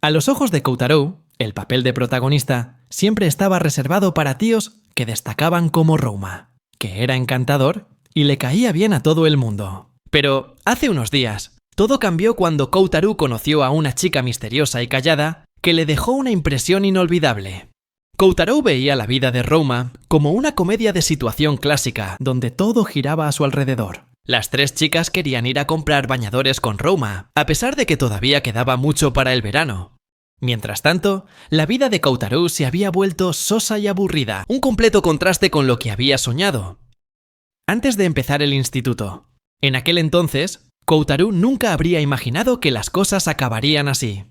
A los ojos de Koutarou, el papel de protagonista siempre estaba reservado para tíos que destacaban como Rouma, que era encantador y le caía bien a todo el mundo. Pero hace unos días, todo cambió cuando Koutarou conoció a una chica misteriosa y callada que le dejó una impresión inolvidable. Koutarou veía la vida de Rouma como una comedia de situación clásica donde todo giraba a su alrededor. Las tres chicas querían ir a comprar bañadores con Rouma, a pesar de que todavía quedaba mucho para el verano. Mientras tanto, la vida de Koutarou se había vuelto sosa y aburrida, un completo contraste con lo que había soñado. Antes de empezar el instituto, en aquel entonces, Koutarou nunca habría imaginado que las cosas acabarían así.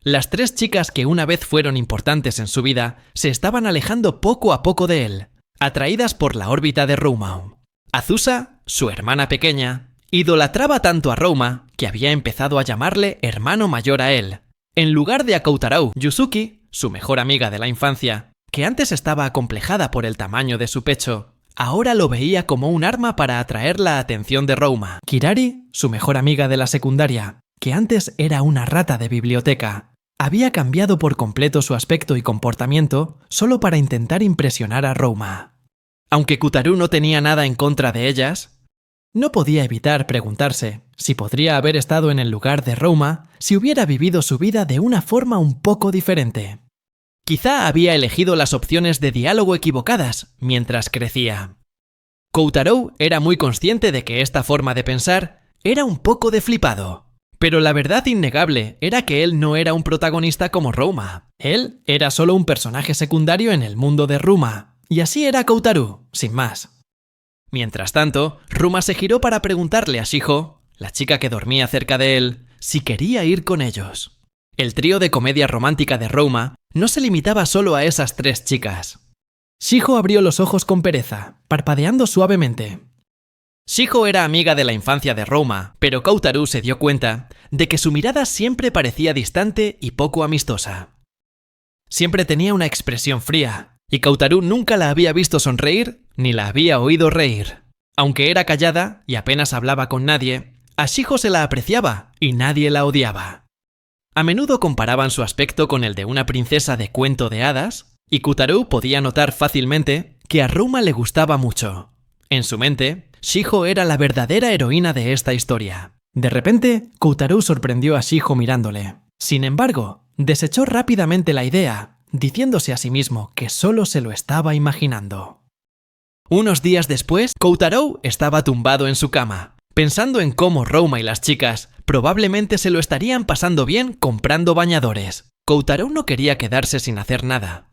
Las tres chicas que una vez fueron importantes en su vida se estaban alejando poco a poco de él, atraídas por la órbita de Rouma. Azusa, su hermana pequeña, idolatraba tanto a Rouma que había empezado a llamarle hermano mayor a él, en lugar de a Koutarou. Yuzuki, su mejor amiga de la infancia, que antes estaba acomplejada por el tamaño de su pecho, ahora lo veía como un arma para atraer la atención de Rouma. Kirari, su mejor amiga de la secundaria, que antes era una rata de biblioteca, había cambiado por completo su aspecto y comportamiento solo para intentar impresionar a Rouma. Aunque Koutarou no tenía nada en contra de ellas, no podía evitar preguntarse si podría haber estado en el lugar de Rouma si hubiera vivido su vida de una forma un poco diferente. Quizá había elegido las opciones de diálogo equivocadas mientras crecía. Koutarou era muy consciente de que esta forma de pensar era un poco de flipado. Pero la verdad innegable era que él no era un protagonista como Rouma. Él era solo un personaje secundario en el mundo de Rouma. Y así era Koutarou, sin más. Mientras tanto, Rouma se giró para preguntarle a Shiho, la chica que dormía cerca de él, si quería ir con ellos. El trío de comedia romántica de Rouma no se limitaba solo a esas tres chicas. Shiho abrió los ojos con pereza, parpadeando suavemente. Shiho era amiga de la infancia de Rouma, pero Koutarou se dio cuenta de que su mirada siempre parecía distante y poco amistosa. Siempre tenía una expresión fría, y Koutarou nunca la había visto sonreír ni la había oído reír. Aunque era callada y apenas hablaba con nadie, a Shiho se la apreciaba y nadie la odiaba. A menudo comparaban su aspecto con el de una princesa de cuento de hadas, y Koutarou podía notar fácilmente que a Rouma le gustaba mucho. En su mente, Shiho era la verdadera heroína de esta historia. De repente, Koutarou sorprendió a Shiho mirándole. Sin embargo, desechó rápidamente la idea, diciéndose a sí mismo que solo se lo estaba imaginando. Unos días después, Koutarou estaba tumbado en su cama, pensando en cómo Rouma y las chicas probablemente se lo estarían pasando bien comprando bañadores. Koutarou no quería quedarse sin hacer nada.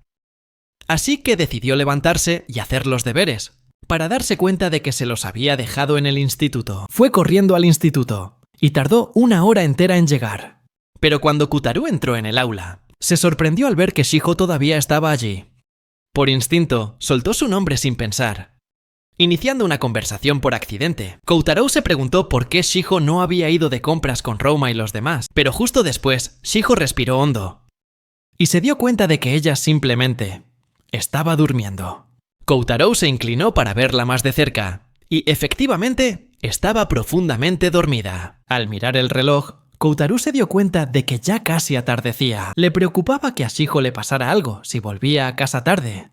Así que decidió levantarse y hacer los deberes, para darse cuenta de que se los había dejado en el instituto. Fue corriendo al instituto, y tardó 1 hora entera en llegar. Pero cuando Koutarou entró en el aula, se sorprendió al ver que Shiho todavía estaba allí. Por instinto, soltó su nombre sin pensar. Iniciando una conversación por accidente, Koutarou se preguntó por qué Shiho no había ido de compras con Rouma y los demás, pero justo después, Shiho respiró hondo. Y se dio cuenta de que ella simplemente estaba durmiendo. Koutarou se inclinó para verla más de cerca, y efectivamente estaba profundamente dormida. Al mirar el reloj, Koutarou se dio cuenta de que ya casi atardecía. Le preocupaba que a Shiho le pasara algo si volvía a casa tarde.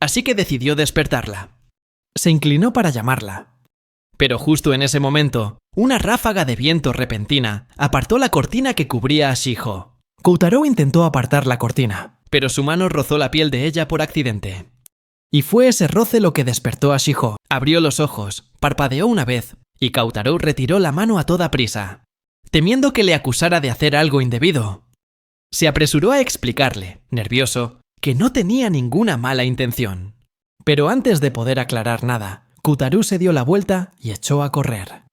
Así que decidió despertarla. Se inclinó para llamarla. Pero justo en ese momento, una ráfaga de viento repentina apartó la cortina que cubría a Shiho. Koutarou intentó apartar la cortina, pero su mano rozó la piel de ella por accidente. Y fue ese roce lo que despertó a Shiho. Abrió los ojos, parpadeó una vez, y Koutarou retiró la mano a toda prisa, temiendo que le acusara de hacer algo indebido. Se apresuró a explicarle, nervioso, que no tenía ninguna mala intención. Pero antes de poder aclarar nada, Koutarou se dio la vuelta y echó a correr.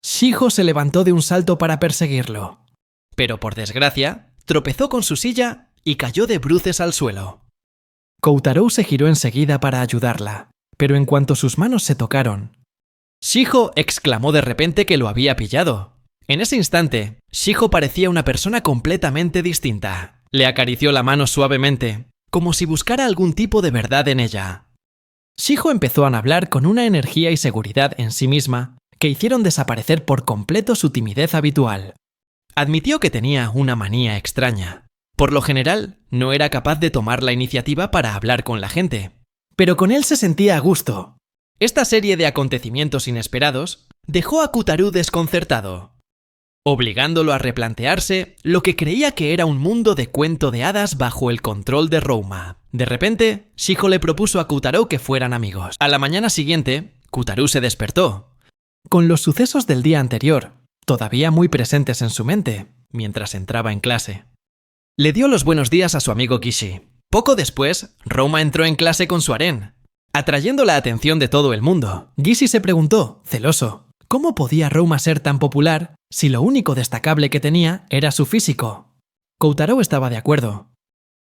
Shiho se levantó de un salto para perseguirlo. Pero por desgracia, tropezó con su silla y cayó de bruces al suelo. Koutarou se giró enseguida para ayudarla, pero en cuanto sus manos se tocaron, Shiho exclamó de repente que lo había pillado. En ese instante, Shiho parecía una persona completamente distinta. Le acarició la mano suavemente, como si buscara algún tipo de verdad en ella. Shiho empezó a hablar con una energía y seguridad en sí misma que hicieron desaparecer por completo su timidez habitual. Admitió que tenía una manía extraña. Por lo general, no era capaz de tomar la iniciativa para hablar con la gente. Pero con él se sentía a gusto. Esta serie de acontecimientos inesperados dejó a Kutaru desconcertado, obligándolo a replantearse lo que creía que era un mundo de cuento de hadas bajo el control de Rouma. De repente, Shiho le propuso a Kutaru que fueran amigos. A la mañana siguiente, Kutaru se despertó, con los sucesos del día anterior todavía muy presentes en su mente, mientras entraba en clase. Le dio los buenos días a su amigo Kishi. Poco después, Rouma entró en clase con su harén, atrayendo la atención de todo el mundo. Gishi se preguntó, celoso, ¿cómo podía Rouma ser tan popular si lo único destacable que tenía era su físico? Kotaro estaba de acuerdo,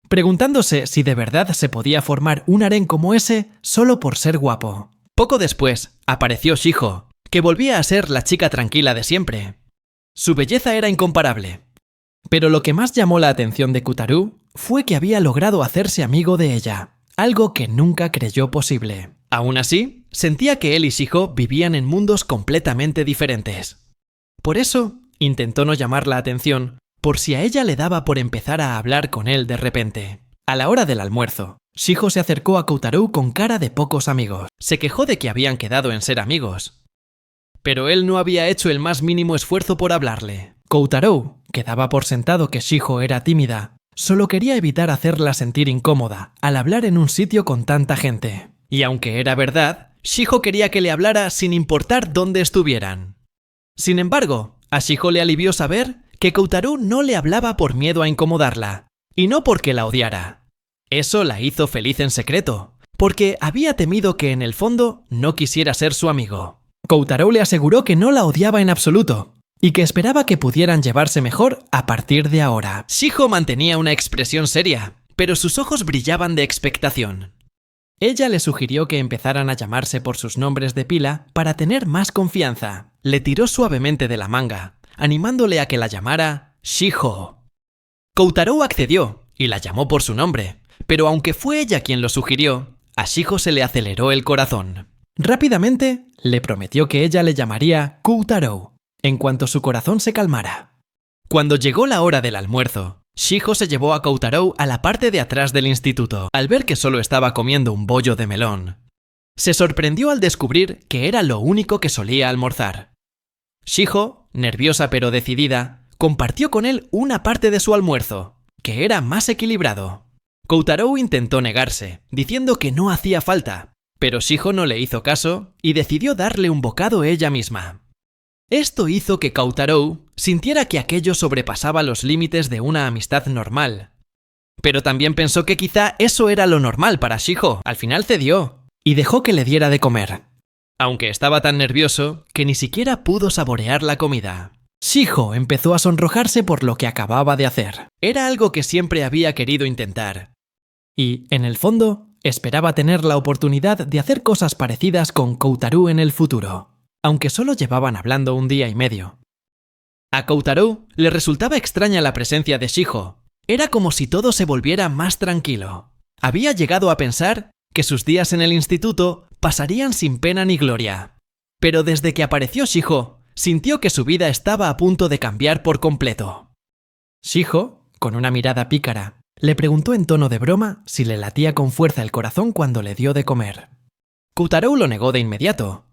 preguntándose si de verdad se podía formar un harén como ese solo por ser guapo. Poco después, apareció Shiho, que volvía a ser la chica tranquila de siempre. Su belleza era incomparable. Pero lo que más llamó la atención de Kutaru fue que había logrado hacerse amigo de ella, algo que nunca creyó posible. Aún así, sentía que él y Shiho vivían en mundos completamente diferentes. Por eso, intentó no llamar la atención por si a ella le daba por empezar a hablar con él de repente. A la hora del almuerzo, Shiho se acercó a Kotaro con cara de pocos amigos. Se quejó de que habían quedado en ser amigos, pero él no había hecho el más mínimo esfuerzo por hablarle. Kotaro, que daba por sentado que Shiho era tímida, solo quería evitar hacerla sentir incómoda al hablar en un sitio con tanta gente. Y aunque era verdad, Shiho quería que le hablara sin importar dónde estuvieran. Sin embargo, a Shiho le alivió saber que Kotaro no le hablaba por miedo a incomodarla, y no porque la odiara. Eso la hizo feliz en secreto, porque había temido que en el fondo no quisiera ser su amigo. Kotaro le aseguró que no la odiaba en absoluto, y que esperaba que pudieran llevarse mejor a partir de ahora. Shiho mantenía una expresión seria, pero sus ojos brillaban de expectación. Ella le sugirió que empezaran a llamarse por sus nombres de pila para tener más confianza. Le tiró suavemente de la manga, animándole a que la llamara Shiho. Kotaro accedió y la llamó por su nombre, pero aunque fue ella quien lo sugirió, a Shiho se le aceleró el corazón. Rápidamente, le prometió que ella le llamaría Kotaro en cuanto su corazón se calmara. Cuando llegó la hora del almuerzo, Shiho se llevó a Kotaro a la parte de atrás del instituto. Al ver que solo estaba comiendo un bollo de melón, se sorprendió al descubrir que era lo único que solía almorzar. Shiho, nerviosa pero decidida, compartió con él una parte de su almuerzo, que era más equilibrado. Kotaro intentó negarse, diciendo que no hacía falta, pero Shiho no le hizo caso y decidió darle un bocado ella misma. Esto hizo que Kotaro sintiera que aquello sobrepasaba los límites de una amistad normal. Pero también pensó que quizá eso era lo normal para Shiho. Al final cedió y dejó que le diera de comer, aunque estaba tan nervioso que ni siquiera pudo saborear la comida. Shiho empezó a sonrojarse por lo que acababa de hacer. Era algo que siempre había querido intentar. Y, en el fondo, esperaba tener la oportunidad de hacer cosas parecidas con Kotaro en el futuro, aunque solo llevaban hablando un día y medio. A Kotaro le resultaba extraña la presencia de Shiho. Era como si todo se volviera más tranquilo. Había llegado a pensar que sus días en el instituto pasarían sin pena ni gloria. Pero desde que apareció Shiho, sintió que su vida estaba a punto de cambiar por completo. Shiho, con una mirada pícara, le preguntó en tono de broma si le latía con fuerza el corazón cuando le dio de comer. Kotaro lo negó de inmediato,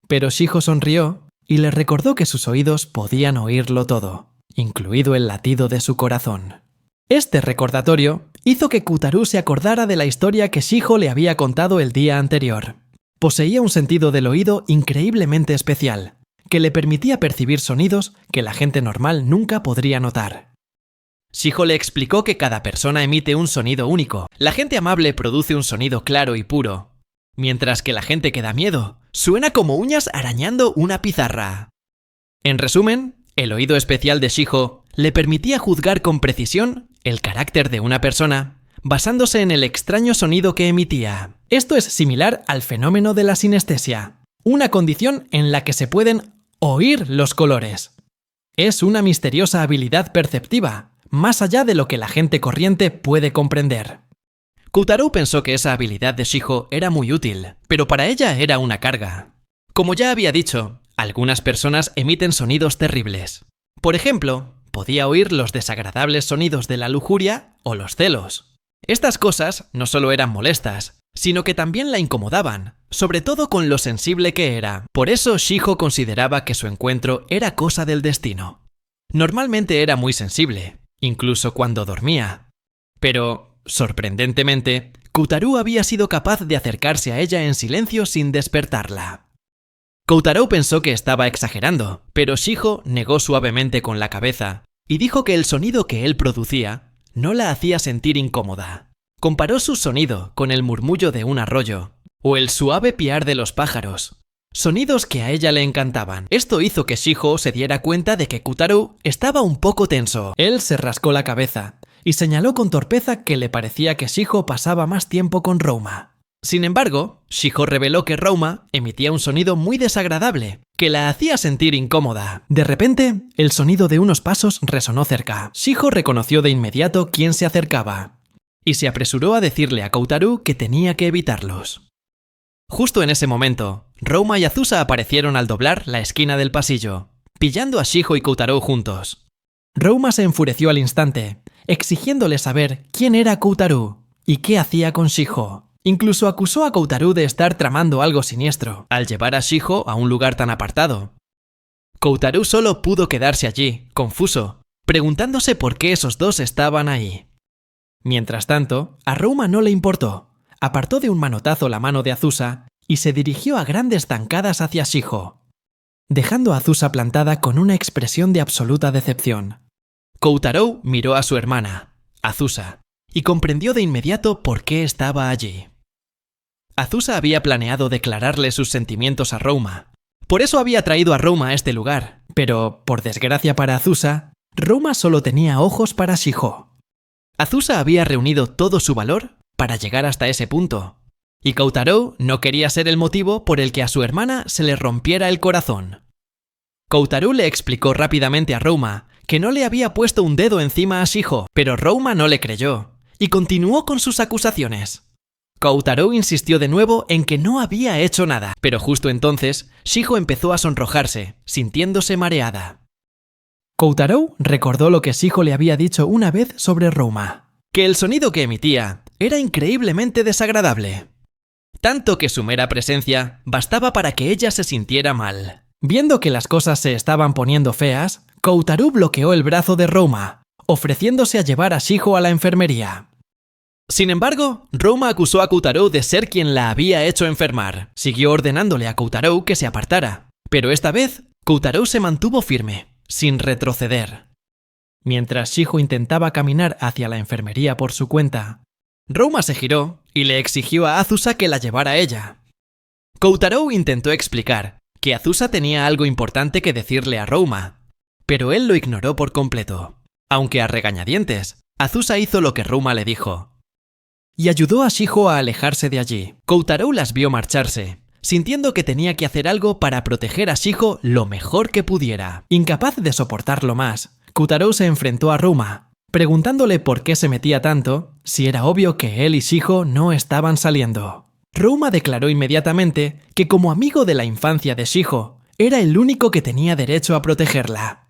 pero Shiho sonrió y le recordó que sus oídos podían oírlo todo, incluido el latido de su corazón. Este recordatorio hizo que Kotaro se acordara de la historia que Shiho le había contado el día anterior. Poseía un sentido del oído increíblemente especial, que le permitía percibir sonidos que la gente normal nunca podría notar. Shiho le explicó que cada persona emite un sonido único. La gente amable produce un sonido claro y puro, mientras que la gente que da miedo suena como uñas arañando una pizarra. En resumen, el oído especial de Shiho le permitía juzgar con precisión el carácter de una persona, basándose en el extraño sonido que emitía. Esto es similar al fenómeno de la sinestesia, una condición en la que se pueden oír los colores. Es una misteriosa habilidad perceptiva, más allá de lo que la gente corriente puede comprender. Kotaro pensó que esa habilidad de Shiho era muy útil, pero para ella era una carga. Como ya había dicho, algunas personas emiten sonidos terribles. Por ejemplo, podía oír los desagradables sonidos de la lujuria o los celos. Estas cosas no solo eran molestas, sino que también la incomodaban, sobre todo con lo sensible que era. Por eso Shiho consideraba que su encuentro era cosa del destino. Normalmente era muy sensible, incluso cuando dormía. Pero, sorprendentemente, Koutarou había sido capaz de acercarse a ella en silencio sin despertarla. Koutarou pensó que estaba exagerando, pero Shiho negó suavemente con la cabeza y dijo que el sonido que él producía no la hacía sentir incómoda. Comparó su sonido con el murmullo de un arroyo o el suave piar de los pájaros, sonidos que a ella le encantaban. Esto hizo que Shiho se diera cuenta de que Koutarou estaba un poco tenso. Él se rascó la cabeza y señaló con torpeza que le parecía que Shiho pasaba más tiempo con Rouma. Sin embargo, Shiho reveló que Rouma emitía un sonido muy desagradable, que la hacía sentir incómoda. De repente, el sonido de unos pasos resonó cerca. Shiho reconoció de inmediato quién se acercaba y se apresuró a decirle a Koutarou que tenía que evitarlos. Justo en ese momento, Rouma y Azusa aparecieron al doblar la esquina del pasillo, pillando a Shiho y Koutarou juntos. Rouma se enfureció al instante, exigiéndole saber quién era Koutarou y qué hacía con Shiho. Incluso acusó a Koutarou de estar tramando algo siniestro al llevar a Shiho a un lugar tan apartado. Koutarou solo pudo quedarse allí, confuso, preguntándose por qué esos dos estaban ahí. Mientras tanto, a Rouma no le importó. Apartó de un manotazo la mano de Azusa y se dirigió a grandes zancadas hacia Shiho, dejando a Azusa plantada con una expresión de absoluta decepción. Koutarou miró a su hermana, Azusa, y comprendió de inmediato por qué estaba allí. Azusa había planeado declararle sus sentimientos a Rouma. Por eso había traído a Rouma a este lugar, pero, por desgracia para Azusa, Rouma solo tenía ojos para Shiho. Azusa había reunido todo su valor para llegar hasta ese punto, y Koutarou no quería ser el motivo por el que a su hermana se le rompiera el corazón. Koutarou le explicó rápidamente a Rouma que no le había puesto un dedo encima a Shiho, pero Rouma no le creyó y continuó con sus acusaciones. Koutarou insistió de nuevo en que no había hecho nada, pero justo entonces Shiho empezó a sonrojarse, sintiéndose mareada. Koutarou recordó lo que Shiho le había dicho una vez sobre Rouma, que el sonido que emitía era increíblemente desagradable, tanto que su mera presencia bastaba para que ella se sintiera mal. Viendo que las cosas se estaban poniendo feas, Koutarou bloqueó el brazo de Rouma, ofreciéndose a llevar a Shiho a la enfermería. Sin embargo, Rouma acusó a Koutarou de ser quien la había hecho enfermar. Siguió ordenándole a Koutarou que se apartara, pero esta vez Koutarou se mantuvo firme, sin retroceder. Mientras Shiho intentaba caminar hacia la enfermería por su cuenta, Rouma se giró y le exigió a Azusa que la llevara a ella. Koutarou intentó explicar que Azusa tenía algo importante que decirle a Rouma, pero él lo ignoró por completo. Aunque a regañadientes, Azusa hizo lo que Rouma le dijo y ayudó a Shiho a alejarse de allí. Koutarou las vio marcharse, sintiendo que tenía que hacer algo para proteger a Shiho lo mejor que pudiera. Incapaz de soportarlo más, Koutarou se enfrentó a Rouma, preguntándole por qué se metía tanto, si era obvio que él y Shiho no estaban saliendo. Rouma declaró inmediatamente que como amigo de la infancia de Shiho, era el único que tenía derecho a protegerla.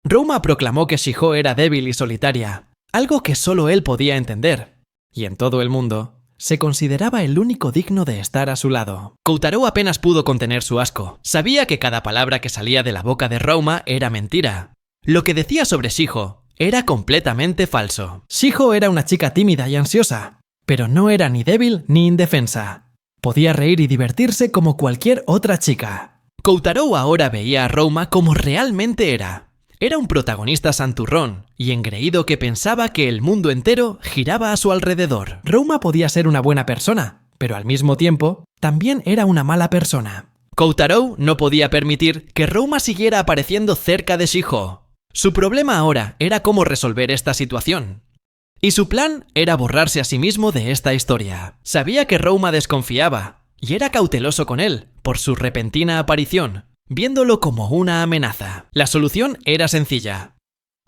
Rouma proclamó que Shiho era débil y solitaria, algo que solo él podía entender, y en todo el mundo se consideraba el único digno de estar a su lado. Koutarou apenas pudo contener su asco. Sabía que cada palabra que salía de la boca de Rouma era mentira. Lo que decía sobre Shiho era completamente falso. Shiho era una chica tímida y ansiosa, pero no era ni débil ni indefensa. Podía reír y divertirse como cualquier otra chica. Koutarou ahora veía a Rouma como realmente era. Era un protagonista santurrón y engreído que pensaba que el mundo entero giraba a su alrededor. Rouma podía ser una buena persona, pero al mismo tiempo también era una mala persona. Koutarou no podía permitir que Rouma siguiera apareciendo cerca de Shiho. Su problema ahora era cómo resolver esta situación. Y su plan era borrarse a sí mismo de esta historia. Sabía que Rouma desconfiaba y era cauteloso con él por su repentina aparición, viéndolo como una amenaza. La solución era sencilla.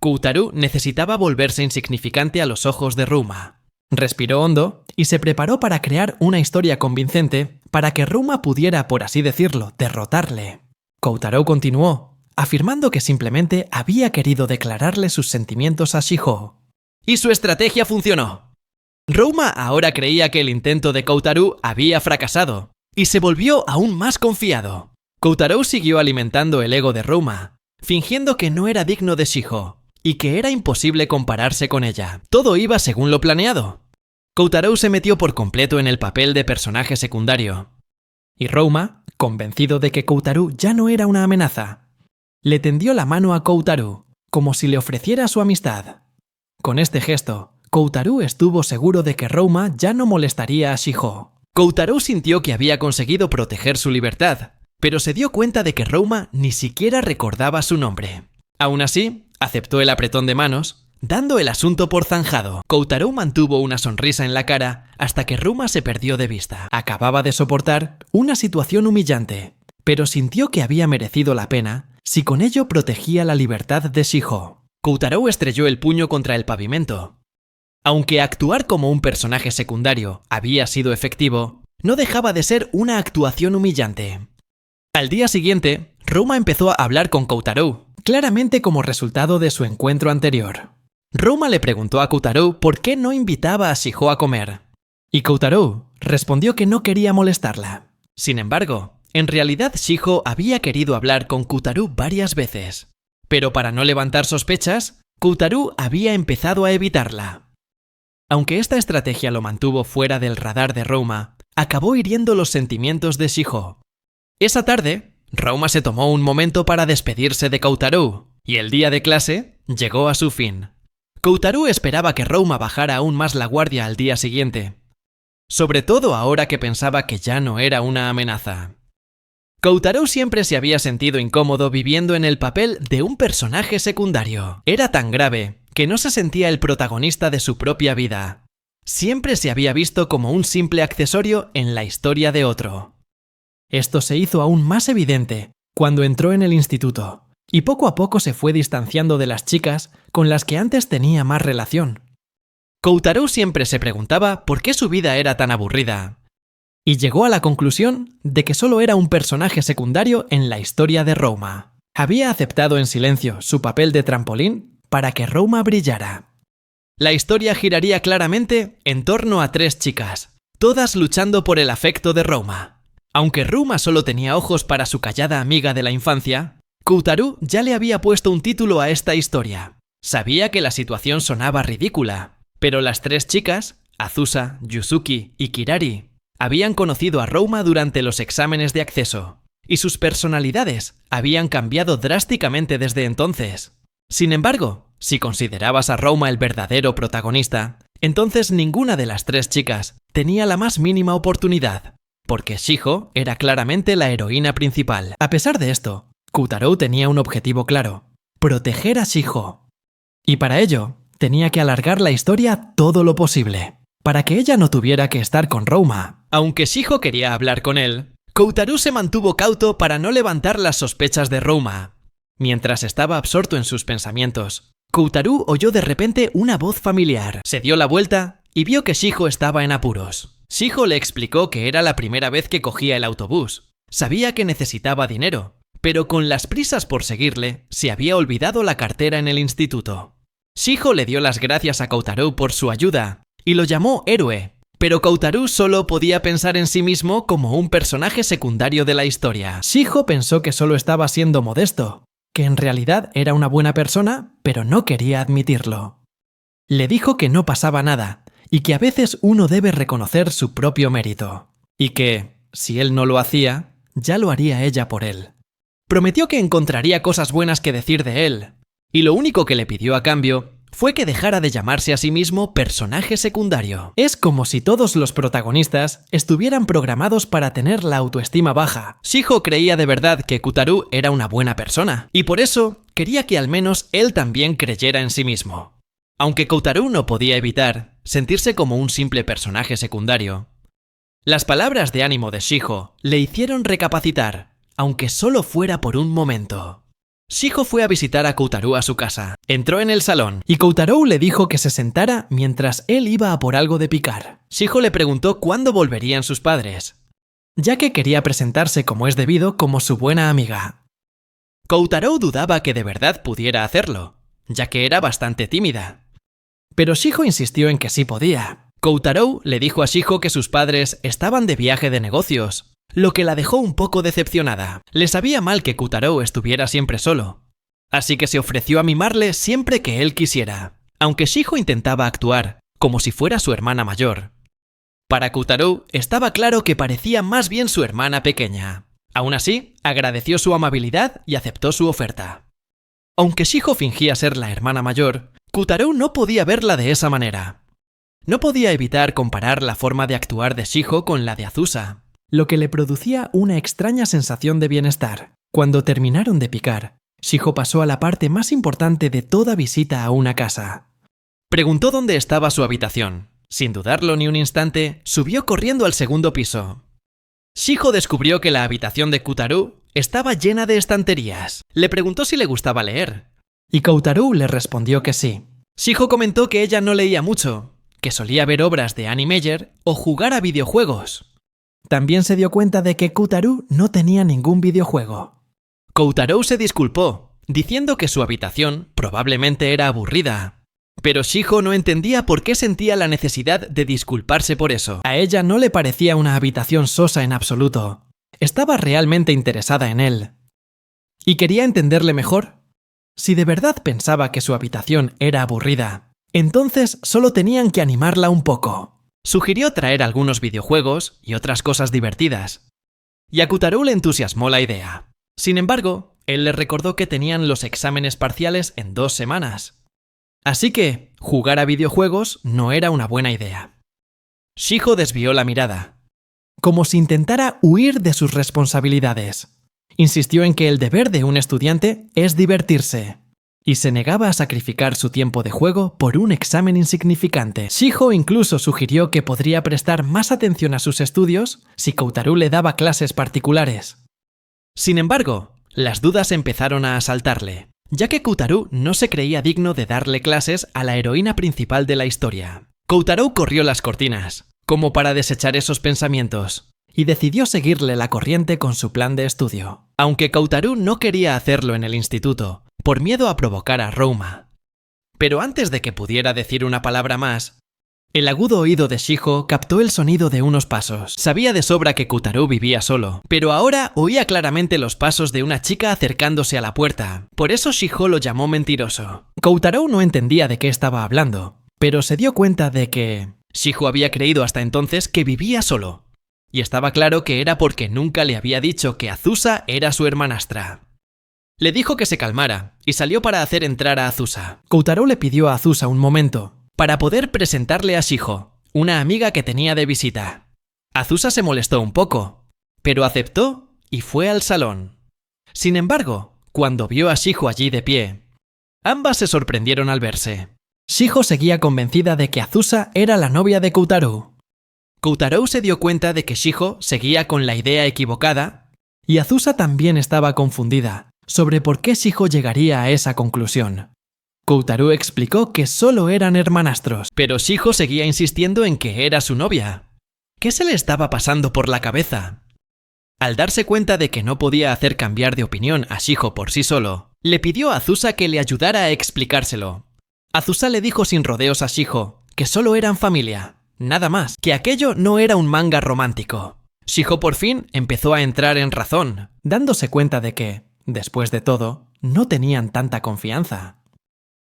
Koutarou necesitaba volverse insignificante a los ojos de Rouma. Respiró hondo y se preparó para crear una historia convincente para que Rouma pudiera, por así decirlo, derrotarle. Koutarou continuó, afirmando que simplemente había querido declararle sus sentimientos a Shiho. Y su estrategia funcionó. Rouma ahora creía que el intento de Kotaro había fracasado, y se volvió aún más confiado. Kotaro siguió alimentando el ego de Rouma, fingiendo que no era digno de Shiho, y que era imposible compararse con ella. Todo iba según lo planeado. Kotaro se metió por completo en el papel de personaje secundario. Y Rouma, convencido de que Kotaro ya no era una amenaza, le tendió la mano a Kotaro, como si le ofreciera su amistad. Con este gesto, Kotaro estuvo seguro de que Rouma ya no molestaría a Shiho. Kotaro sintió que había conseguido proteger su libertad, pero se dio cuenta de que Rouma ni siquiera recordaba su nombre. Aún así, aceptó el apretón de manos, dando el asunto por zanjado. Kotaro mantuvo una sonrisa en la cara hasta que Rouma se perdió de vista. Acababa de soportar una situación humillante, pero sintió que había merecido la pena si con ello protegía la libertad de Shiho. Kotaro estrelló el puño contra el pavimento. Aunque actuar como un personaje secundario había sido efectivo, no dejaba de ser una actuación humillante. Al día siguiente, Rouma empezó a hablar con Kotaro, claramente como resultado de su encuentro anterior. Rouma le preguntó a Kotaro por qué no invitaba a Shiho a comer, y Kotaro respondió que no quería molestarla. Sin embargo, en realidad Shiho había querido hablar con Kotaro varias veces, pero para no levantar sospechas, Kotaro había empezado a evitarla. Aunque esta estrategia lo mantuvo fuera del radar de Rouma, acabó hiriendo los sentimientos de Shiho. Esa tarde, Rouma se tomó un momento para despedirse de Kotaro, y el día de clase llegó a su fin. Kotaro esperaba que Rouma bajara aún más la guardia al día siguiente, sobre todo ahora que pensaba que ya no era una amenaza. Kotaro siempre se había sentido incómodo viviendo en el papel de un personaje secundario. Era tan grave que no se sentía el protagonista de su propia vida. Siempre se había visto como un simple accesorio en la historia de otro. Esto se hizo aún más evidente cuando entró en el instituto, y poco a poco se fue distanciando de las chicas con las que antes tenía más relación. Kotaro siempre se preguntaba por qué su vida era tan aburrida, y llegó a la conclusión de que solo era un personaje secundario en la historia de Rouma. Había aceptado en silencio su papel de trampolín para que Rouma brillara. La historia giraría claramente en torno a 3 chicas, todas luchando por el afecto de Rouma. Aunque Rouma solo tenía ojos para su callada amiga de la infancia, Kotaro ya le había puesto un título a esta historia. Sabía que la situación sonaba ridícula, pero las 3 chicas, Azusa, Yuzuki y Kirari, habían conocido a Rouma durante los exámenes de acceso, y sus personalidades habían cambiado drásticamente desde entonces. Sin embargo, si considerabas a Rouma el verdadero protagonista, entonces ninguna de las 3 chicas tenía la más mínima oportunidad, porque Shiho era claramente la heroína principal. A pesar de esto, Kotaro tenía un objetivo claro: proteger a Shiho. Y para ello, tenía que alargar la historia todo lo posible, para que ella no tuviera que estar con Rouma. Aunque Shiho quería hablar con él, Kotaro se mantuvo cauto para no levantar las sospechas de Rouma. Mientras estaba absorto en sus pensamientos, Kotaro oyó de repente una voz familiar. Se dio la vuelta y vio que Shiho estaba en apuros. Shiho le explicó que era la primera vez que cogía el autobús. Sabía que necesitaba dinero, pero con las prisas por seguirle, se había olvidado la cartera en el instituto. Shiho le dio las gracias a Kotaro por su ayuda y lo llamó héroe, pero Kotaro solo podía pensar en sí mismo como un personaje secundario de la historia. Shiho pensó que solo estaba siendo modesto, que en realidad era una buena persona, pero no quería admitirlo. Le dijo que no pasaba nada, y que a veces uno debe reconocer su propio mérito, y que, si él no lo hacía, ya lo haría ella por él. Prometió que encontraría cosas buenas que decir de él, y lo único que le pidió a cambio fue que dejara de llamarse a sí mismo personaje secundario. Es como si todos los protagonistas estuvieran programados para tener la autoestima baja. Shiho creía de verdad que Kotaro era una buena persona, y por eso quería que al menos él también creyera en sí mismo. Aunque Kotaro no podía evitar sentirse como un simple personaje secundario, las palabras de ánimo de Shiho le hicieron recapacitar, aunque solo fuera por un momento. Shiho fue a visitar a Kotaro a su casa. Entró en el salón y Kotaro le dijo que se sentara mientras él iba a por algo de picar. Shiho le preguntó cuándo volverían sus padres, ya que quería presentarse como es debido como su buena amiga. Koutarou dudaba que de verdad pudiera hacerlo, ya que era bastante tímida. Pero Shiho insistió en que sí podía. Koutarou le dijo a Shiho que sus padres estaban de viaje de negocios, lo que la dejó un poco decepcionada. Le sabía mal que Koutarou estuviera siempre solo, así que se ofreció a mimarle siempre que él quisiera, aunque Shiho intentaba actuar como si fuera su hermana mayor. Para Koutarou estaba claro que parecía más bien su hermana pequeña. Aún así, agradeció su amabilidad y aceptó su oferta. Aunque Shiho fingía ser la hermana mayor, Koutarou no podía verla de esa manera. No podía evitar comparar la forma de actuar de Shiho con la de Azusa, lo que le producía una extraña sensación de bienestar. Cuando terminaron de picar, Shiho pasó a la parte más importante de toda visita a una casa. Preguntó dónde estaba su habitación. Sin dudarlo ni un instante, subió corriendo al segundo piso. Shiho descubrió que la habitación de Koutarou estaba llena de estanterías. Le preguntó si le gustaba leer, y Koutarou le respondió que sí. Shiho comentó que ella no leía mucho, que solía ver obras de Annie Meyer o jugar a videojuegos. También se dio cuenta de que Koutarou no tenía ningún videojuego. Koutarou se disculpó, diciendo que su habitación probablemente era aburrida. Pero Shiho no entendía por qué sentía la necesidad de disculparse por eso. A ella no le parecía una habitación sosa en absoluto. Estaba realmente interesada en él. Y quería entenderle mejor. Si de verdad pensaba que su habitación era aburrida, entonces solo tenían que animarla un poco. Sugirió traer algunos videojuegos y otras cosas divertidas. Y a Koutarou le entusiasmó la idea. Sin embargo, él le recordó que tenían los exámenes parciales en 2 semanas. Así que, jugar a videojuegos no era una buena idea. Shiho desvió la mirada, como si intentara huir de sus responsabilidades. Insistió en que el deber de un estudiante es divertirse, y se negaba a sacrificar su tiempo de juego por un examen insignificante. Shiho incluso sugirió que podría prestar más atención a sus estudios si Koutarou le daba clases particulares. Sin embargo, las dudas empezaron a asaltarle, ya que Koutarou no se creía digno de darle clases a la heroína principal de la historia. Koutarou corrió las cortinas, como para desechar esos pensamientos, y decidió seguirle la corriente con su plan de estudio. Aunque Koutarou no quería hacerlo en el instituto, por miedo a provocar a Rouma. Pero antes de que pudiera decir una palabra más, el agudo oído de Shiho captó el sonido de unos pasos. Sabía de sobra que Koutarou vivía solo, pero ahora oía claramente los pasos de una chica acercándose a la puerta. Por eso Shiho lo llamó mentiroso. Koutarou no entendía de qué estaba hablando, pero se dio cuenta de que Shiho había creído hasta entonces que vivía solo. Y estaba claro que era porque nunca le había dicho que Azusa era su hermanastra. Le dijo que se calmara y salió para hacer entrar a Azusa. Koutarou le pidió a Azusa un momento para poder presentarle a Shiho, una amiga que tenía de visita. Azusa se molestó un poco, pero aceptó y fue al salón. Sin embargo, cuando vio a Shiho allí de pie, ambas se sorprendieron al verse. Shiho seguía convencida de que Azusa era la novia de Koutarou. Koutarou se dio cuenta de que Shiho seguía con la idea equivocada y Azusa también estaba confundida sobre por qué Shiho llegaría a esa conclusión. Koutarou explicó que solo eran hermanastros, pero Shiho seguía insistiendo en que era su novia. ¿Qué se le estaba pasando por la cabeza? Al darse cuenta de que no podía hacer cambiar de opinión a Shiho por sí solo, le pidió a Azusa que le ayudara a explicárselo. Azusa le dijo sin rodeos a Shiho que solo eran familia, nada más, que aquello no era un manga romántico. Shiho por fin empezó a entrar en razón, dándose cuenta de que, después de todo, no tenían tanta confianza.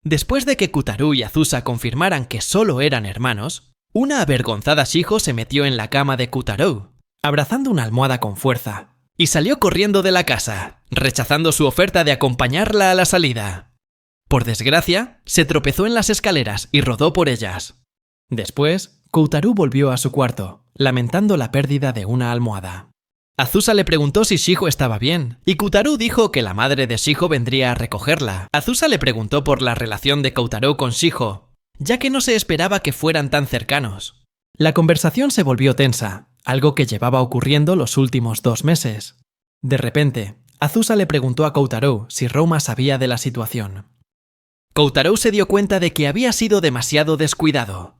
Después de que Koutarou y Azusa confirmaran que solo eran hermanos, una avergonzada Shiho se metió en la cama de Koutarou, abrazando una almohada con fuerza, y salió corriendo de la casa, rechazando su oferta de acompañarla a la salida. Por desgracia, se tropezó en las escaleras y rodó por ellas. Después, Koutarou volvió a su cuarto, lamentando la pérdida de una almohada. Azusa le preguntó si Shiho estaba bien, y Koutarou dijo que la madre de Shiho vendría a recogerla. Azusa le preguntó por la relación de Koutarou con Shiho, ya que no se esperaba que fueran tan cercanos. La conversación se volvió tensa, algo que llevaba ocurriendo los últimos 2 meses. De repente, Azusa le preguntó a Koutarou si Rouma sabía de la situación. Koutarou se dio cuenta de que había sido demasiado descuidado.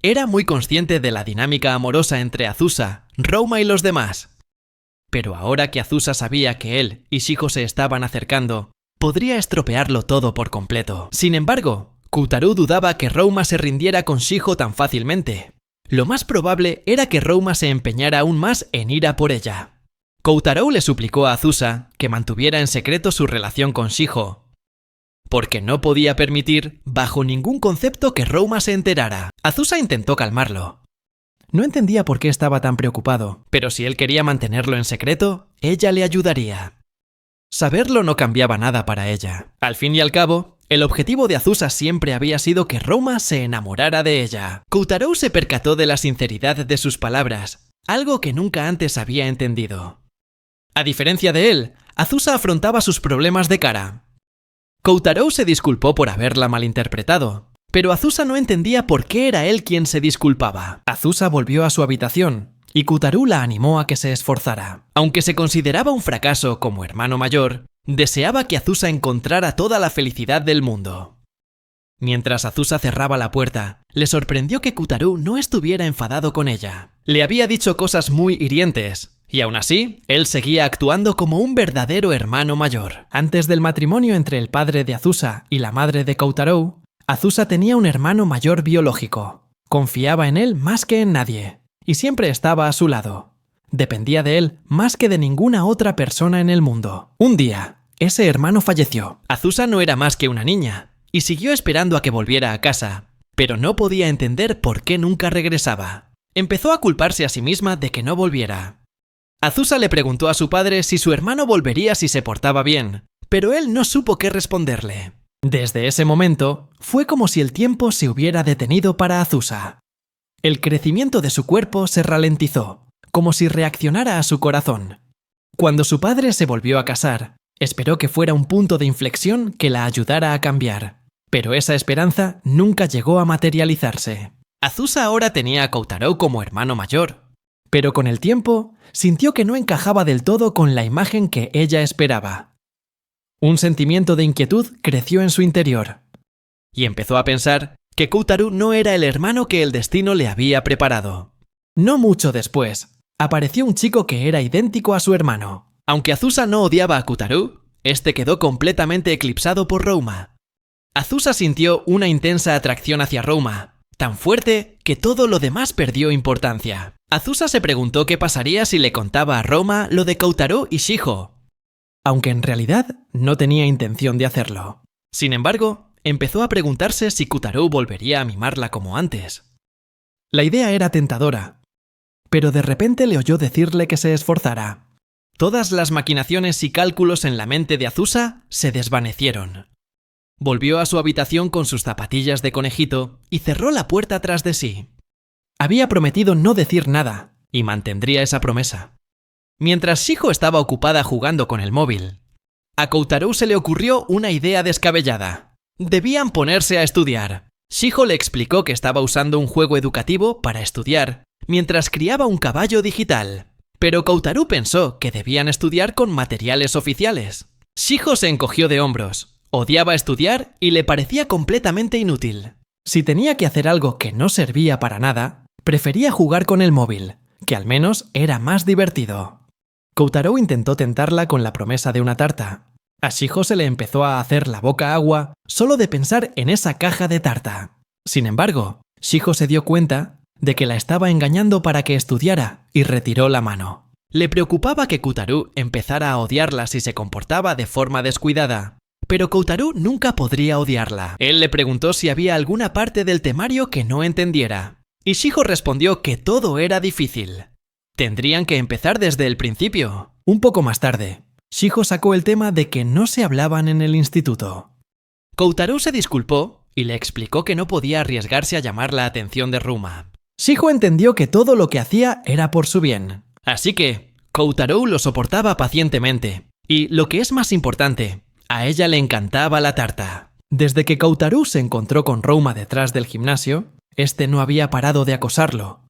Era muy consciente de la dinámica amorosa entre Azusa, Rouma y los demás. Pero ahora que Azusa sabía que él y Shijo se estaban acercando, podría estropearlo todo por completo. Sin embargo, Koutaru dudaba que Rouma se rindiera con Shijo tan fácilmente. Lo más probable era que Rouma se empeñara aún más en ir a por ella. Koutaru le suplicó a Azusa que mantuviera en secreto su relación con Shijo, porque no podía permitir, bajo ningún concepto, que Rouma se enterara. Azusa intentó calmarlo. No entendía por qué estaba tan preocupado, pero si él quería mantenerlo en secreto, ella le ayudaría. Saberlo no cambiaba nada para ella. Al fin y al cabo, el objetivo de Azusa siempre había sido que Rouma se enamorara de ella. Koutaru se percató de la sinceridad de sus palabras, algo que nunca antes había entendido. A diferencia de él, Azusa afrontaba sus problemas de cara. Koutaru se disculpó por haberla malinterpretado, pero Azusa no entendía por qué era él quien se disculpaba. Azusa volvió a su habitación y Koutaru la animó a que se esforzara. Aunque se consideraba un fracaso como hermano mayor, deseaba que Azusa encontrara toda la felicidad del mundo. Mientras Azusa cerraba la puerta, le sorprendió que Koutaru no estuviera enfadado con ella. Le había dicho cosas muy hirientes, y aún así, él seguía actuando como un verdadero hermano mayor. Antes del matrimonio entre el padre de Azusa y la madre de Koutaru, Azusa tenía un hermano mayor biológico. Confiaba en él más que en nadie, y siempre estaba a su lado. Dependía de él más que de ninguna otra persona en el mundo. Un día, ese hermano falleció. Azusa no era más que una niña, y siguió esperando a que volviera a casa, pero no podía entender por qué nunca regresaba. Empezó a culparse a sí misma de que no volviera. Azusa le preguntó a su padre si su hermano volvería si se portaba bien, pero él no supo qué responderle. Desde ese momento, fue como si el tiempo se hubiera detenido para Azusa. El crecimiento de su cuerpo se ralentizó, como si reaccionara a su corazón. Cuando su padre se volvió a casar, esperó que fuera un punto de inflexión que la ayudara a cambiar, pero esa esperanza nunca llegó a materializarse. Azusa ahora tenía a Koutaru como hermano mayor, pero con el tiempo sintió que no encajaba del todo con la imagen que ella esperaba. Un sentimiento de inquietud creció en su interior, y empezó a pensar que Koutaru no era el hermano que el destino le había preparado. No mucho después, apareció un chico que era idéntico a su hermano. Aunque Azusa no odiaba a Koutaru, este quedó completamente eclipsado por Rouma. Azusa sintió una intensa atracción hacia Rouma, tan fuerte que todo lo demás perdió importancia. Azusa se preguntó qué pasaría si le contaba a Rouma lo de Koutaru y Shijo, aunque en realidad no tenía intención de hacerlo. Sin embargo, empezó a preguntarse si Koutaru volvería a mimarla como antes. La idea era tentadora, pero de repente le oyó decirle que se esforzara. Todas las maquinaciones y cálculos en la mente de Azusa se desvanecieron. Volvió a su habitación con sus zapatillas de conejito y cerró la puerta tras de sí. Había prometido no decir nada, y mantendría esa promesa. Mientras Shijo estaba ocupada jugando con el móvil, a Koutaru se le ocurrió una idea descabellada. Debían ponerse a estudiar. Shijo le explicó que estaba usando un juego educativo para estudiar, mientras criaba un caballo digital. Pero Koutaru pensó que debían estudiar con materiales oficiales. Shijo se encogió de hombros, odiaba estudiar y le parecía completamente inútil. Si tenía que hacer algo que no servía para nada, prefería jugar con el móvil, que al menos era más divertido. Koutaru intentó tentarla con la promesa de una tarta. A Shijo se le empezó a hacer la boca agua solo de pensar en esa caja de tarta. Sin embargo, Shijo se dio cuenta de que la estaba engañando para que estudiara y retiró la mano. Le preocupaba que Koutaru empezara a odiarla si se comportaba de forma descuidada, pero Koutaru nunca podría odiarla. Él le preguntó si había alguna parte del temario que no entendiera, y Shijo respondió que todo era difícil. Tendrían que empezar desde el principio. Un poco más tarde, Shijo sacó el tema de que no se hablaban en el instituto. Koutaru se disculpó y le explicó que no podía arriesgarse a llamar la atención de Rouma. Shijo entendió que todo lo que hacía era por su bien. Así que Koutaru lo soportaba pacientemente. Y lo que es más importante, a ella le encantaba la tarta. Desde que Koutaru se encontró con Rouma detrás del gimnasio, este no había parado de acosarlo.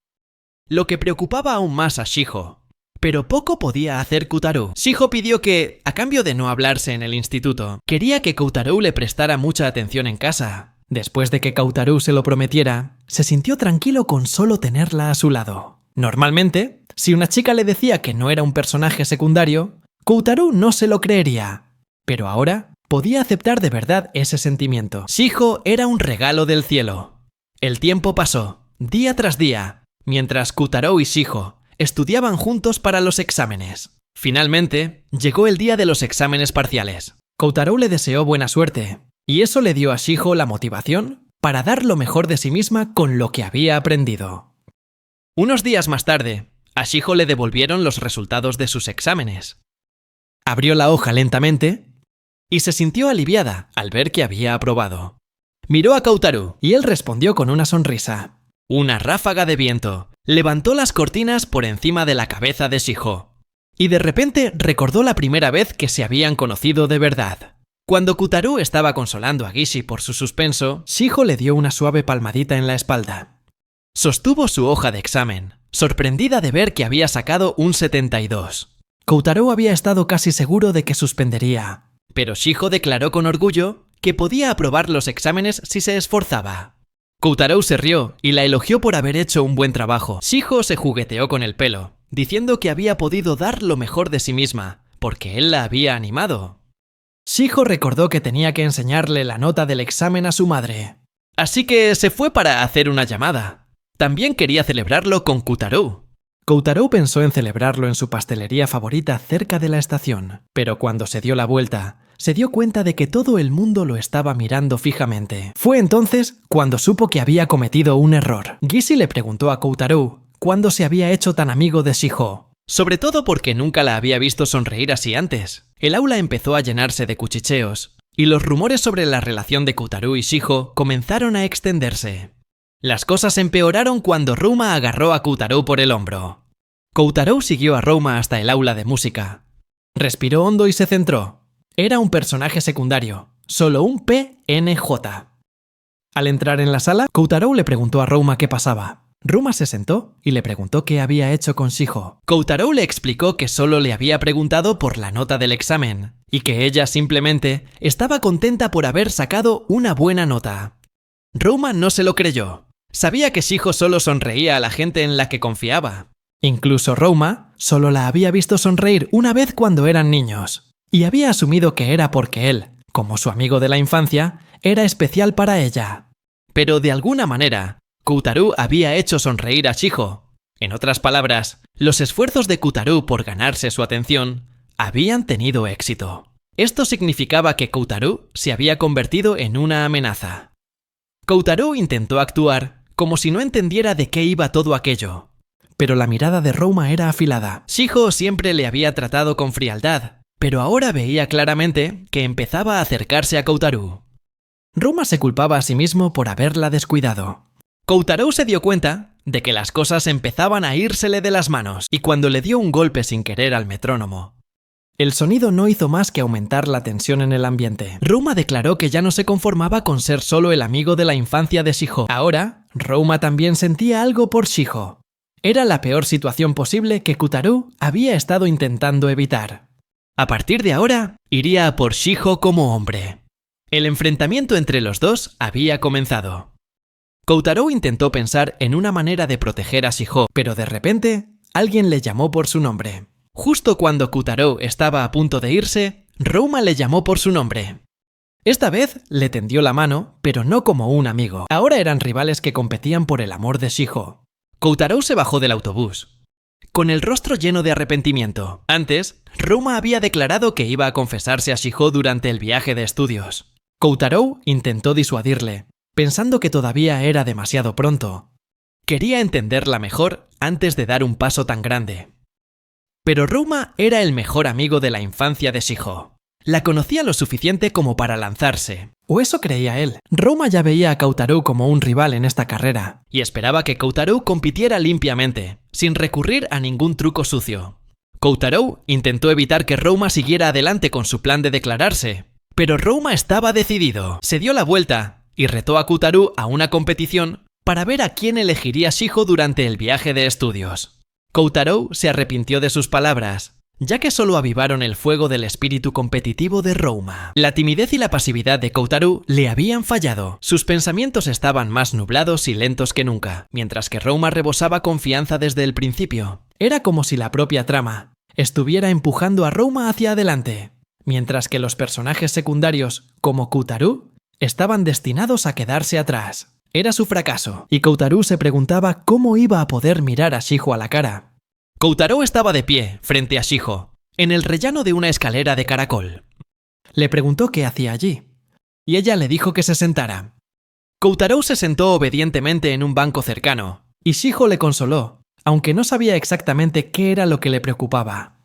Lo que preocupaba aún más a Shijo. Pero poco podía hacer Koutaru. Shijo pidió que, a cambio de no hablarse en el instituto, quería que Koutaru le prestara mucha atención en casa. Después de que Koutaru se lo prometiera, se sintió tranquilo con solo tenerla a su lado. Normalmente, Si una chica le decía que no era un personaje secundario, Koutaru no se lo creería. Pero ahora podía aceptar de verdad ese sentimiento. Shiho era un regalo del cielo. El tiempo pasó, día tras día, mientras Koutaru y Shiho estudiaban juntos para los exámenes. Finalmente, llegó el día de los exámenes parciales. Koutaru le deseó buena suerte, y eso le dio a Shiho la motivación para dar lo mejor de sí misma con lo que había aprendido. Unos días más tarde, a Shiho le devolvieron los resultados de sus exámenes. Abrió la hoja lentamente y se sintió aliviada al ver que había aprobado. Miró a Koutaru y él respondió con una sonrisa. Una ráfaga de viento levantó las cortinas por encima de la cabeza de Shiho. Y de repente recordó la primera vez que se habían conocido de verdad. Cuando Koutaru estaba consolando a Gishi por su suspenso, Shiho le dio una suave palmadita en la espalda. Sostuvo su hoja de examen, sorprendida de ver que había sacado un 72. Koutaru había estado casi seguro de que suspendería, pero Shiho declaró con orgullo que podía aprobar los exámenes si se esforzaba. Koutaru se rió y la elogió por haber hecho un buen trabajo. Shiho se jugueteó con el pelo, diciendo que había podido dar lo mejor de sí misma, porque él la había animado. Shiho recordó que tenía que enseñarle la nota del examen a su madre. Así que se fue para hacer una llamada. También quería celebrarlo con Koutaru. Koutaru pensó en celebrarlo en su pastelería favorita cerca de la estación, pero cuando se dio la vuelta, se dio cuenta de que todo el mundo lo estaba mirando fijamente. Fue entonces cuando supo que había cometido un error. Gishi le preguntó a Koutaru cuándo se había hecho tan amigo de Shiho, sobre todo porque nunca la había visto sonreír así antes. El aula empezó a llenarse de cuchicheos, y los rumores sobre la relación de Koutaru y Shiho comenzaron a extenderse. Las cosas empeoraron cuando Rouma agarró a Koutaru por el hombro. Koutaru siguió a Rouma hasta el aula de música. Respiró hondo y se centró. Era un personaje secundario, solo un PNJ. Al entrar en la sala, Koutaru le preguntó a Rouma qué pasaba. Rouma se sentó y le preguntó qué había hecho con Shiho. Koutaru le explicó que solo le había preguntado por la nota del examen, y que ella simplemente estaba contenta por haber sacado una buena nota. Rouma no se lo creyó. Sabía que Shiho solo sonreía a la gente en la que confiaba. Incluso Rouma solo la había visto sonreír una vez cuando eran niños, y había asumido que era porque él, como su amigo de la infancia, era especial para ella. Pero de alguna manera, Koutaru había hecho sonreír a Shiho. En otras palabras, los esfuerzos de Koutaru por ganarse su atención habían tenido éxito. Esto significaba que Koutaru se había convertido en una amenaza. Koutaru intentó actuar como si no entendiera de qué iba todo aquello, pero la mirada de Rouma era afilada. Shiho siempre le había tratado con frialdad, pero ahora veía claramente que empezaba a acercarse a Koutaru. Rouma se culpaba a sí mismo por haberla descuidado. Koutaru se dio cuenta de que las cosas empezaban a írsele de las manos, y cuando le dio un golpe sin querer al metrónomo, el sonido no hizo más que aumentar la tensión en el ambiente. Rouma declaró que ya no se conformaba con ser solo el amigo de la infancia de Shiho. Ahora, Rouma también sentía algo por Shiho. Era la peor situación posible que Koutaru había estado intentando evitar. A partir de ahora, iría a por Shiho como hombre. El enfrentamiento entre los dos había comenzado. Koutaru intentó pensar en una manera de proteger a Shiho, pero de repente, alguien le llamó por su nombre. Justo cuando Koutaru estaba a punto de irse, Rouma le llamó por su nombre. Esta vez le tendió la mano, pero no como un amigo. Ahora eran rivales que competían por el amor de Shiho. Koutaru se bajó del autobús, con el rostro lleno de arrepentimiento. Antes, Rouma había declarado que iba a confesarse a Shiho durante el viaje de estudios. Koutaru intentó disuadirle, pensando que todavía era demasiado pronto. Quería entenderla mejor antes de dar un paso tan grande. Pero Rouma era el mejor amigo de la infancia de Shiho. La conocía lo suficiente como para lanzarse. O eso creía él. Rouma ya veía a Koutaru como un rival en esta carrera, y esperaba que Koutaru compitiera limpiamente, sin recurrir a ningún truco sucio. Koutaru intentó evitar que Rouma siguiera adelante con su plan de declararse, pero Rouma estaba decidido. Se dio la vuelta y retó a Koutaru a una competición para ver a quién elegiría Shiho durante el viaje de estudios. Koutaru se arrepintió de sus palabras, ya que solo avivaron el fuego del espíritu competitivo de Rouma. La timidez y la pasividad de Kotaro le habían fallado. Sus pensamientos estaban más nublados y lentos que nunca, mientras que Rouma rebosaba confianza desde el principio. Era como si la propia trama estuviera empujando a Rouma hacia adelante, mientras que los personajes secundarios, como Kotaro, estaban destinados a quedarse atrás. Era su fracaso, y Kotaro se preguntaba cómo iba a poder mirar a Shiho a la cara. Kotaro estaba de pie, frente a Shiho, en el rellano de una escalera de caracol. Le preguntó qué hacía allí, y ella le dijo que se sentara. Kotaro se sentó obedientemente en un banco cercano, y Shiho le consoló, aunque no sabía exactamente qué era lo que le preocupaba.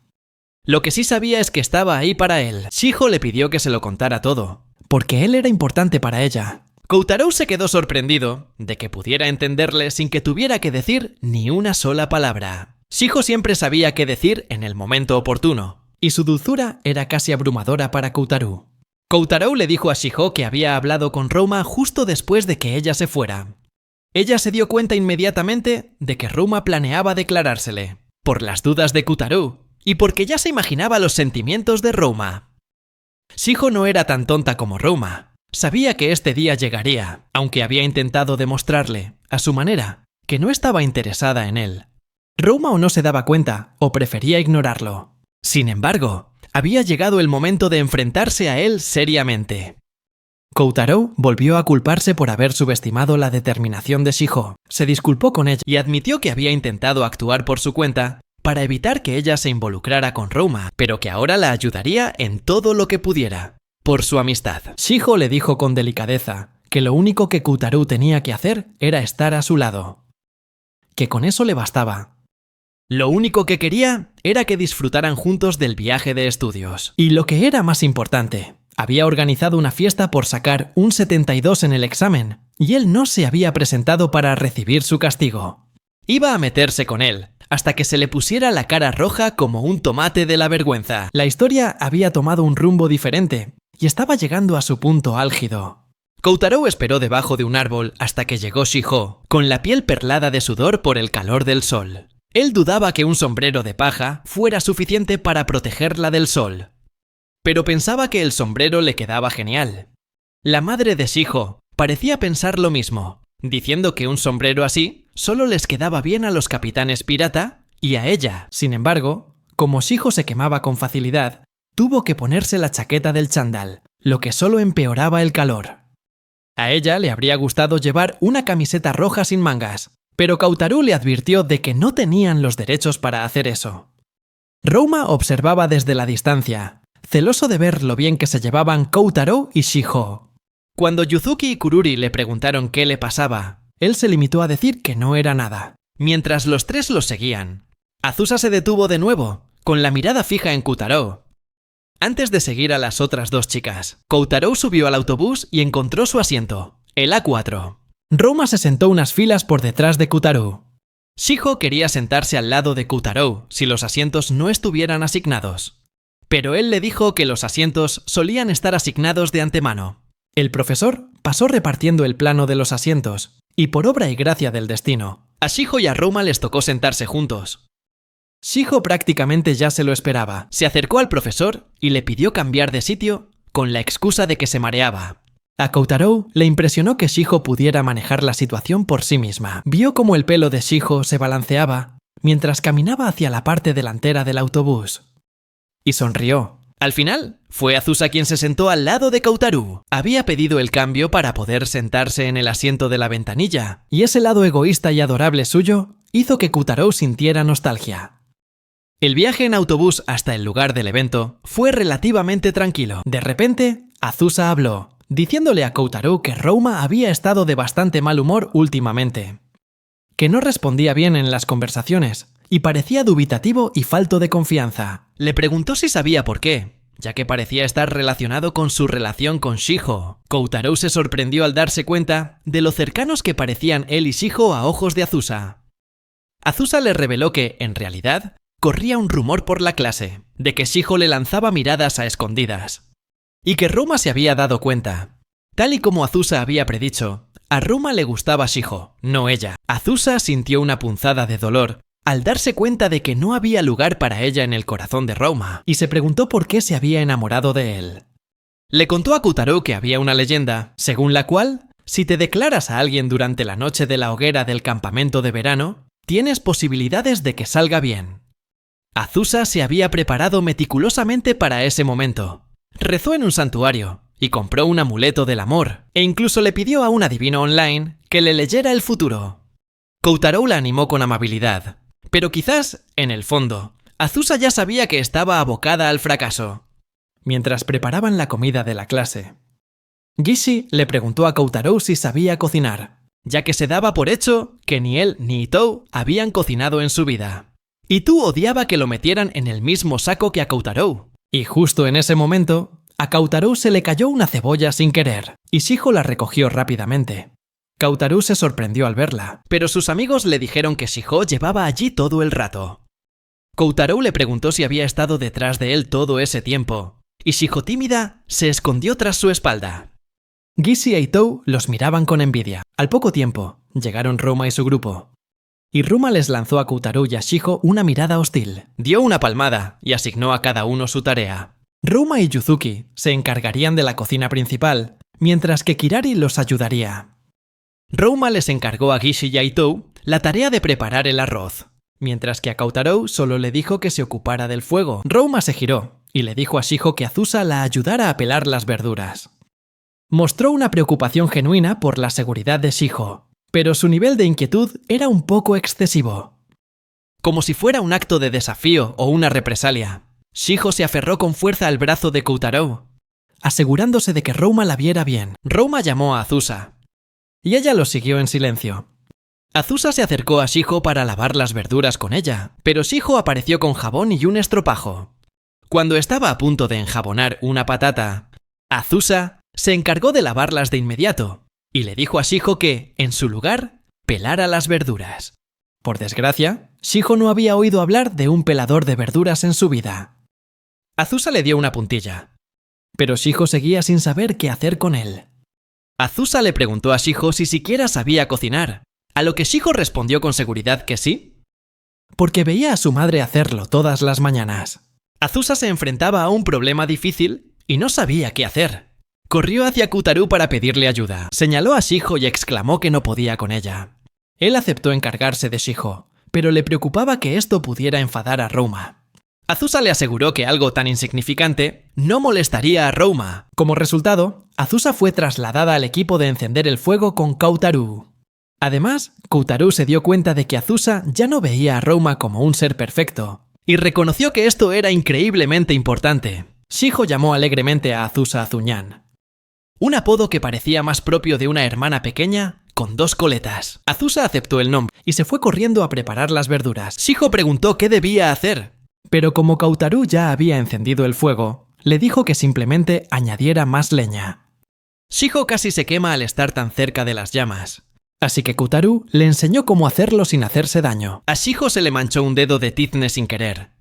Lo que sí sabía es que estaba ahí para él. Shiho le pidió que se lo contara todo, porque él era importante para ella. Kotaro se quedó sorprendido de que pudiera entenderle sin que tuviera que decir ni una sola palabra. Shiho siempre sabía qué decir en el momento oportuno, y su dulzura era casi abrumadora para Kotaro. Kotaro le dijo a Shiho que había hablado con Rouma justo después de que ella se fuera. Ella se dio cuenta inmediatamente de que Rouma planeaba declarársele, por las dudas de Kotaro, y porque ya se imaginaba los sentimientos de Rouma. Shiho no era tan tonta como Rouma. Sabía que este día llegaría, aunque había intentado demostrarle, a su manera, que no estaba interesada en él. Rouma o no se daba cuenta, o prefería ignorarlo. Sin embargo, había llegado el momento de enfrentarse a él seriamente. Kotaro volvió a culparse por haber subestimado la determinación de Shiho. Se disculpó con ella y admitió que había intentado actuar por su cuenta para evitar que ella se involucrara con Rouma, pero que ahora la ayudaría en todo lo que pudiera, por su amistad. Shiho le dijo con delicadeza que lo único que Kotaro tenía que hacer era estar a su lado, que con eso le bastaba. Lo único que quería era que disfrutaran juntos del viaje de estudios. Y lo que era más importante, había organizado una fiesta por sacar un 72 en el examen, y él no se había presentado para recibir su castigo. Iba a meterse con él, hasta que se le pusiera la cara roja como un tomate de la vergüenza. La historia había tomado un rumbo diferente, y estaba llegando a su punto álgido. Kotaro esperó debajo de un árbol hasta que llegó Shiho, con la piel perlada de sudor por el calor del sol. Él dudaba que un sombrero de paja fuera suficiente para protegerla del sol, pero pensaba que el sombrero le quedaba genial. La madre de Shiho parecía pensar lo mismo, diciendo que un sombrero así solo les quedaba bien a los capitanes pirata y a ella. Sin embargo, como Shiho se quemaba con facilidad, tuvo que ponerse la chaqueta del chándal, lo que solo empeoraba el calor. A ella le habría gustado llevar una camiseta roja sin mangas, pero Kotaro le advirtió de que no tenían los derechos para hacer eso. Rouma observaba desde la distancia, celoso de ver lo bien que se llevaban Kotaro y Shiho. Cuando Yuzuki y Kururi le preguntaron qué le pasaba, él se limitó a decir que no era nada, mientras los tres los seguían. Azusa se detuvo de nuevo, con la mirada fija en Kotaro. Antes de seguir a las otras dos chicas, Kotaro subió al autobús y encontró su asiento, el A4. Rouma se sentó unas filas por detrás de Kotaro. Shiho quería sentarse al lado de Kotaro si los asientos no estuvieran asignados, pero él le dijo que los asientos solían estar asignados de antemano. El profesor pasó repartiendo el plano de los asientos, y por obra y gracia del destino, a Shiho y a Rouma les tocó sentarse juntos. Shiho prácticamente ya se lo esperaba. Se acercó al profesor y le pidió cambiar de sitio con la excusa de que se mareaba. A Kotaro le impresionó que Shiho pudiera manejar la situación por sí misma. Vio cómo el pelo de Shiho se balanceaba mientras caminaba hacia la parte delantera del autobús. Y sonrió. Al final, fue Azusa quien se sentó al lado de Kotaro. Había pedido el cambio para poder sentarse en el asiento de la ventanilla, y ese lado egoísta y adorable suyo hizo que Kotaro sintiera nostalgia. El viaje en autobús hasta el lugar del evento fue relativamente tranquilo. De repente, Azusa habló, diciéndole a Kotaro que Rouma había estado de bastante mal humor últimamente, que no respondía bien en las conversaciones y parecía dubitativo y falto de confianza. Le preguntó si sabía por qué, ya que parecía estar relacionado con su relación con Shiho. Kotaro se sorprendió al darse cuenta de lo cercanos que parecían él y Shiho a ojos de Azusa. Azusa le reveló que, en realidad, corría un rumor por la clase de que Shiho le lanzaba miradas a escondidas, y que Rouma se había dado cuenta. Tal y como Azusa había predicho, a Rouma le gustaba Shiho, no ella. Azusa sintió una punzada de dolor al darse cuenta de que no había lugar para ella en el corazón de Rouma, y se preguntó por qué se había enamorado de él. Le contó a Koutarou que había una leyenda, según la cual, si te declaras a alguien durante la noche de la hoguera del campamento de verano, tienes posibilidades de que salga bien. Azusa se había preparado meticulosamente para ese momento. Rezó en un santuario y compró un amuleto del amor, e incluso le pidió a un adivino online que le leyera el futuro. Koutarou la animó con amabilidad, pero quizás, en el fondo, Azusa ya sabía que estaba abocada al fracaso. Mientras preparaban la comida de la clase, Gishi le preguntó a Koutarou si sabía cocinar, ya que se daba por hecho que ni él ni Itou habían cocinado en su vida. Itou odiaba que lo metieran en el mismo saco que a Koutarou, y justo en ese momento, a Koutarou se le cayó una cebolla sin querer, y Shiho la recogió rápidamente. Koutarou se sorprendió al verla, pero sus amigos le dijeron que Shiho llevaba allí todo el rato. Koutarou le preguntó si había estado detrás de él todo ese tiempo, y Shiho tímida se escondió tras su espalda. Gishi e Itou los miraban con envidia. Al poco tiempo, llegaron Rouma y su grupo. Y Rouma les lanzó a Koutarou y a Shiho una mirada hostil. Dio una palmada y asignó a cada uno su tarea. Rouma y Yuzuki se encargarían de la cocina principal, mientras que Kirari los ayudaría. Rouma les encargó a Gishi y a Itou la tarea de preparar el arroz, mientras que a Koutarou solo le dijo que se ocupara del fuego. Rouma se giró y le dijo a Shiho que Azusa la ayudara a pelar las verduras. Mostró una preocupación genuina por la seguridad de Shiho, pero su nivel de inquietud era un poco excesivo. Como si fuera un acto de desafío o una represalia, Shiho se aferró con fuerza al brazo de Koutarou, asegurándose de que Rouma la viera bien. Rouma llamó a Azusa, y ella lo siguió en silencio. Azusa se acercó a Shiho para lavar las verduras con ella, pero Shiho apareció con jabón y un estropajo. Cuando estaba a punto de enjabonar una patata, Azusa se encargó de lavarlas de inmediato y le dijo a Shiho que, en su lugar, pelara las verduras. Por desgracia, Shiho no había oído hablar de un pelador de verduras en su vida. Azusa le dio una puntilla, pero Shiho seguía sin saber qué hacer con él. Azusa le preguntó a Shiho si siquiera sabía cocinar, a lo que Shiho respondió con seguridad que sí, porque veía a su madre hacerlo todas las mañanas. Azusa se enfrentaba a un problema difícil y no sabía qué hacer. Corrió hacia Koutarou para pedirle ayuda, señaló a Shiho y exclamó que no podía con ella. Él aceptó encargarse de Shiho, pero le preocupaba que esto pudiera enfadar a Rouma. Azusa le aseguró que algo tan insignificante no molestaría a Rouma. Como resultado, Azusa fue trasladada al equipo de encender el fuego con Koutarou. Además, Koutarou se dio cuenta de que Azusa ya no veía a Rouma como un ser perfecto, y reconoció que esto era increíblemente importante. Shiho llamó alegremente a Azusa Azuñán, un apodo que parecía más propio de una hermana pequeña con dos coletas. Azusa aceptó el nombre y se fue corriendo a preparar las verduras. Shiho preguntó qué debía hacer, pero como Koutarou ya había encendido el fuego, le dijo que simplemente añadiera más leña. Shiho casi se quema al estar tan cerca de las llamas, así que Koutarou le enseñó cómo hacerlo sin hacerse daño. A Shiho se le manchó un dedo de tizne sin querer,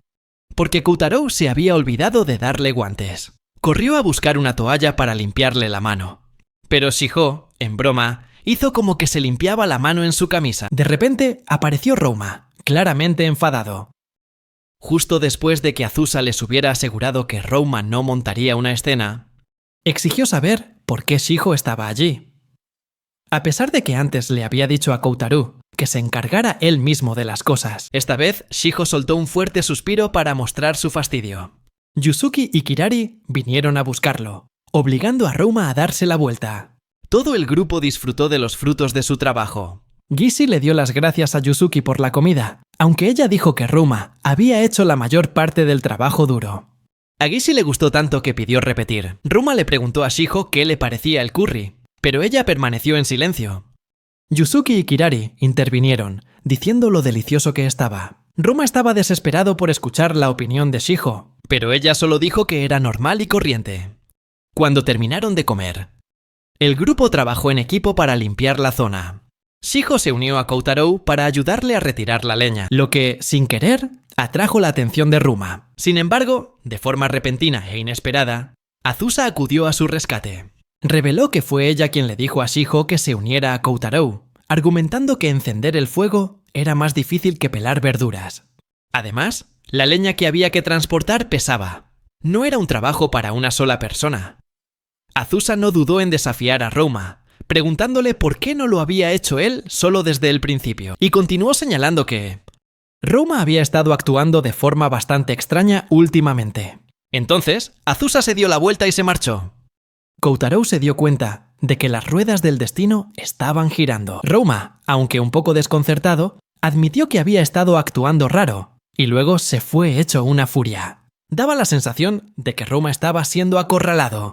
porque Koutarou se había olvidado de darle guantes. Corrió a buscar una toalla para limpiarle la mano, pero Shiho, en broma, hizo como que se limpiaba la mano en su camisa. De repente apareció Rouma, claramente enfadado. Justo después de que Azusa les hubiera asegurado que Rouma no montaría una escena, exigió saber por qué Shiho estaba allí. A pesar de que antes le había dicho a Koutarou que se encargara él mismo de las cosas, esta vez Shiho soltó un fuerte suspiro para mostrar su fastidio. Yuzuki y Kirari vinieron a buscarlo, obligando a Rouma a darse la vuelta. Todo el grupo disfrutó de los frutos de su trabajo. Gishi le dio las gracias a Yuzuki por la comida, aunque ella dijo que Rouma había hecho la mayor parte del trabajo duro. A Gishi le gustó tanto que pidió repetir. Rouma le preguntó a Shiho qué le parecía el curry, pero ella permaneció en silencio. Yuzuki y Kirari intervinieron, diciendo lo delicioso que estaba. Rouma estaba desesperado por escuchar la opinión de Shiho, pero ella solo dijo que era normal y corriente. Cuando terminaron de comer, el grupo trabajó en equipo para limpiar la zona. Shiho se unió a Koutarou para ayudarle a retirar la leña, lo que, sin querer, atrajo la atención de Rouma. Sin embargo, de forma repentina e inesperada, Azusa acudió a su rescate. Reveló que fue ella quien le dijo a Shiho que se uniera a Koutarou, argumentando que encender el fuego era más difícil que pelar verduras. Además, la leña que había que transportar pesaba. No era un trabajo para una sola persona. Azusa no dudó en desafiar a Rouma, preguntándole por qué no lo había hecho él solo desde el principio, y continuó señalando que Rouma había estado actuando de forma bastante extraña últimamente. Entonces, Azusa se dio la vuelta y se marchó. Koutarou se dio cuenta de que las ruedas del destino estaban girando. Rouma, aunque un poco desconcertado, admitió que había estado actuando raro, y luego se fue hecho una furia. Daba la sensación de que Rouma estaba siendo acorralado.